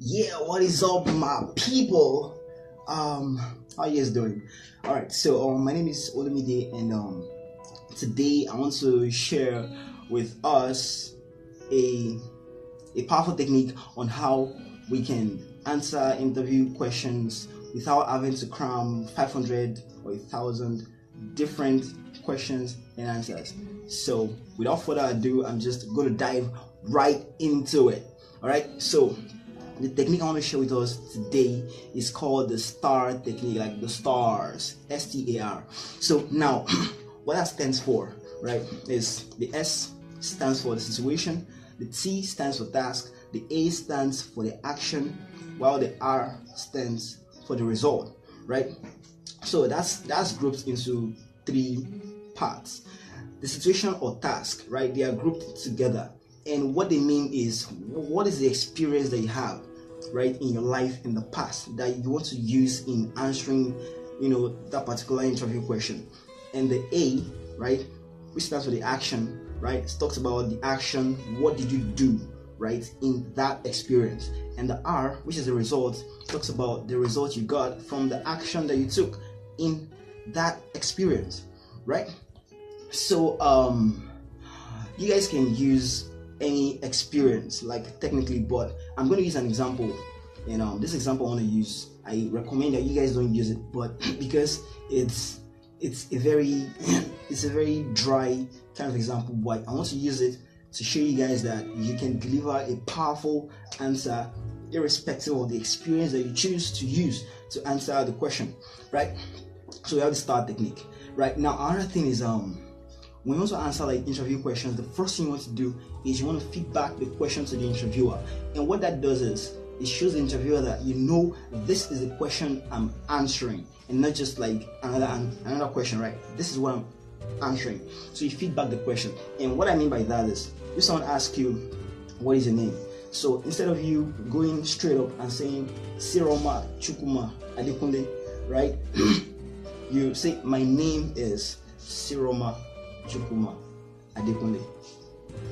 Yeah, what is up, my people? How you guys doing? All right, so my name is Olumide, and today I want to share with us a a powerful technique on how we can answer interview questions without having to cram 500 or 1,000 different questions and answers. So, without further ado, I'm just going to dive right into it. All right, so the technique I want to share with us today is called the STAR technique, like the stars, STAR. So now, what that stands for, right, is the S stands for the situation, the T stands for task, the A stands for the action, while the R stands for the result, right? So that's grouped into three parts. The situation or task, right? They are grouped together, and what they mean is, what is the experience that you have, right, in your life in the past that you want to use in answering, that particular interview question. And the A, right, which stands for the action, right, it talks about the action. What did you do, right, in that experience? And the R, which is the result, talks about the result you got from the action that you took in that experience, right? So you guys can use any experience, like, technically, but I'm going to use an example. And this example I want to use, I recommend that you guys don't use it, but because it's a very it's a very dry kind of example, but I want to use it to show you guys that you can deliver a powerful answer irrespective of the experience that you choose to use to answer the question, right? So we have the STAR technique. Right now, another thing is, when you want to answer like interview questions, the first thing you want to do is you want to feedback the question to the interviewer. And what that does is it shows the interviewer that this is the question I'm answering, and not just like another question, right? This is what I'm answering. So you feedback the question. And what I mean by that is, if someone asks you, what is your name? So instead of you going straight up and saying Siroma Chukuma Adekunle, right? You say, my name is Siroma Chukuma Adekunle.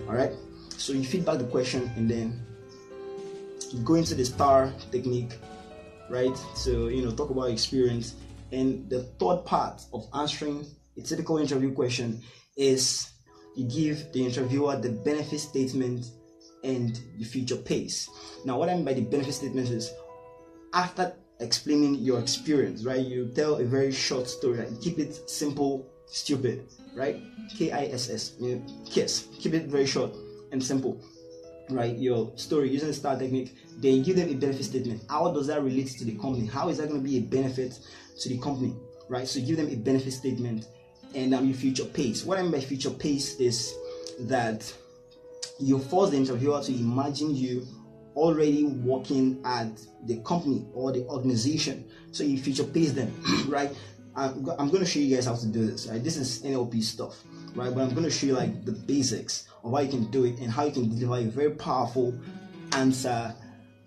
Alright? So you feedback the question, and then you go into the STAR technique, right? So talk about experience. And the third part of answering a typical interview question is you give the interviewer the benefit statement and the future pace. Now, what I mean by the benefit statement is, after explaining your experience, right, you tell a very short story, right? Keep it simple, stupid, right? KISS, KISS. Keep it very short and simple, right? Your story using the STAR technique. Then you give them a benefit statement. How does that relate to the company? How is that going to be a benefit to the company, right? So give them a benefit statement and your future pace. What I mean by future pace is that you force the interviewer to imagine you already working at the company or the organization. So you future pace them, right? I'm going to show you guys how to do this, right? This is NLP stuff, right? But I'm going to show you like the basics of how you can do it and how you can deliver a very powerful answer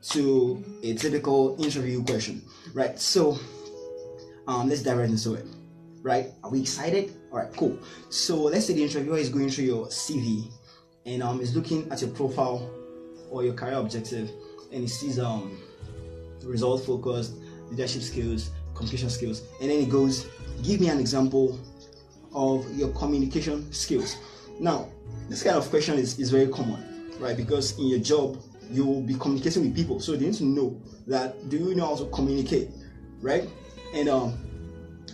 to a typical interview question, right? So let's dive right into it, right? Are we excited? All right, cool. So let's say the interviewer is going through your CV and is looking at your profile or your career objective, and he sees result focused, leadership skills, communication skills, and then he goes, give me an example of your communication skills. Now, this kind of question is very common, right? Because in your job, you will be communicating with people, so they need to know that, do you know how to communicate, right? And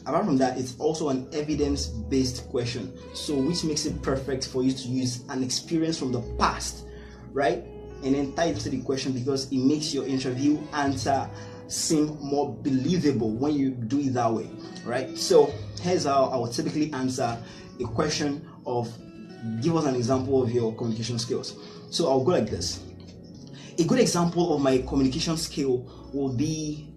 apart from that, it's also an evidence-based question, so which makes it perfect for you to use an experience from the past, right? And then tie it to the question, because it makes your interview answer seem more believable when you do it that way, right? So here's how I would typically answer a question of, give us an example of your communication skills. So I'll go like this. A good example of my communication skill will be,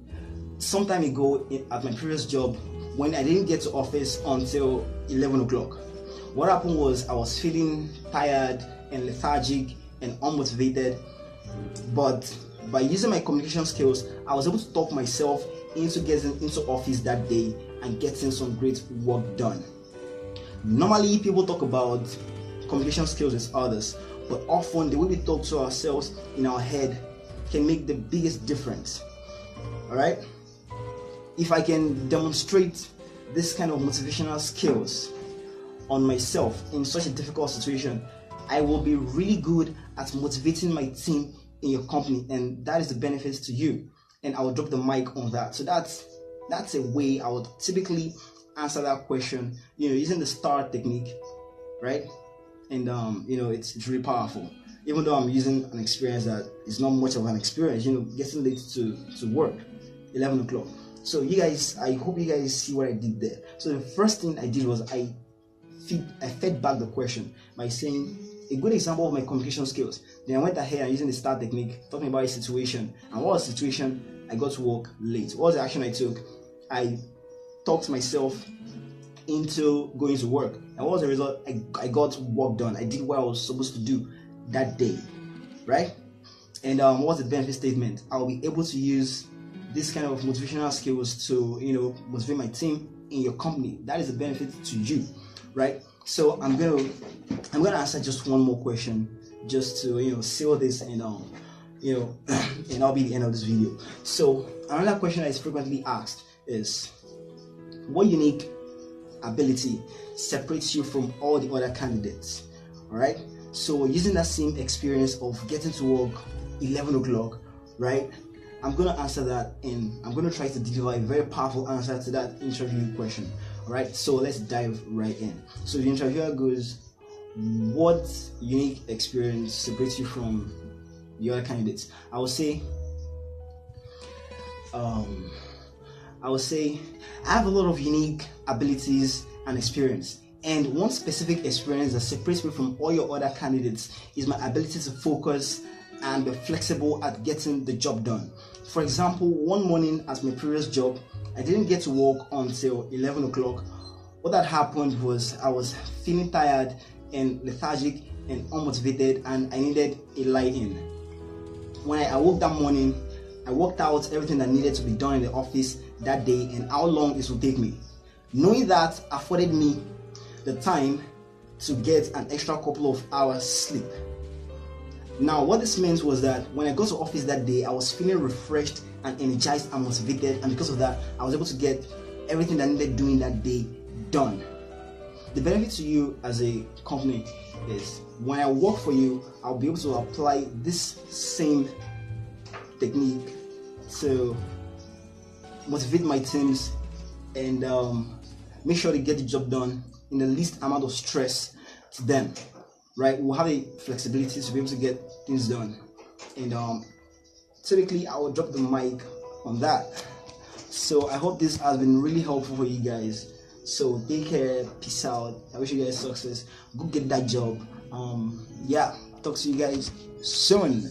some time ago at my previous job, when I didn't get to office until 11 o'clock. What happened was, I was feeling tired and lethargic and unmotivated, but by using my communication skills, I was able to talk myself into getting into office that day and getting some great work done. Normally, people talk about communication skills with others, but often the way we talk to ourselves in our head can make the biggest difference. All right, if I can demonstrate this kind of motivational skills on myself in such a difficult situation, I will be really good at motivating my team in your company, and that is the benefits to you. And I will drop the mic on that. So that's a way I would typically answer that question, using the STAR technique, right? And it's really powerful. Even though I'm using an experience that is not much of an experience, getting late to work, 11 o'clock. So I hope you guys see what I did there. So the first thing I did was I fed back the question by saying a good example of my communication skills. Then I went ahead and using the STAR technique, talking about a situation. And what was the situation? I got to work late. What was the action I took? I talked myself into going to work. And what was the result? I got work done. I did what I was supposed to do that day, right? And what was the benefit statement? I'll be able to use this kind of motivational skills to motivate my team in your company. That is the benefit to you, right? So I'm gonna answer just one more question, just to seal this, and and I'll be the end of this video. So another question that is frequently asked is, what unique ability separates you from all the other candidates? All right. So using that same experience of getting to work 11 o'clock, right? I'm going to answer that, and I'm going to try to deliver a very powerful answer to that interview question. All right, so let's dive right in. So the interviewer goes, what unique experience separates you from the other candidates? I would say I have a lot of unique abilities and experience. And one specific experience that separates me from all your other candidates is my ability to focus and be flexible at getting the job done. For example, one morning at my previous job, I didn't get to work until 11 o'clock. What had happened was I was feeling tired and lethargic and unmotivated, and I needed a lie-in. When I awoke that morning, I worked out everything that needed to be done in the office that day and how long it would take me. Knowing that afforded me the time to get an extra couple of hours sleep. Now, what this meant was that when I got to office that day, I was feeling refreshed and energized and motivated, and because of that, I was able to get everything that I needed doing that day done. The benefit to you as a company is when I work for you, I'll be able to apply this same technique to motivate my teams and make sure they get the job done in the least amount of stress to them. Right, we'll have a flexibility to be able to get things done, and typically I will drop the mic on that. So I hope this has been really helpful for you guys. So take care, peace out. I wish you guys success. Go get that job. Talk to you guys soon.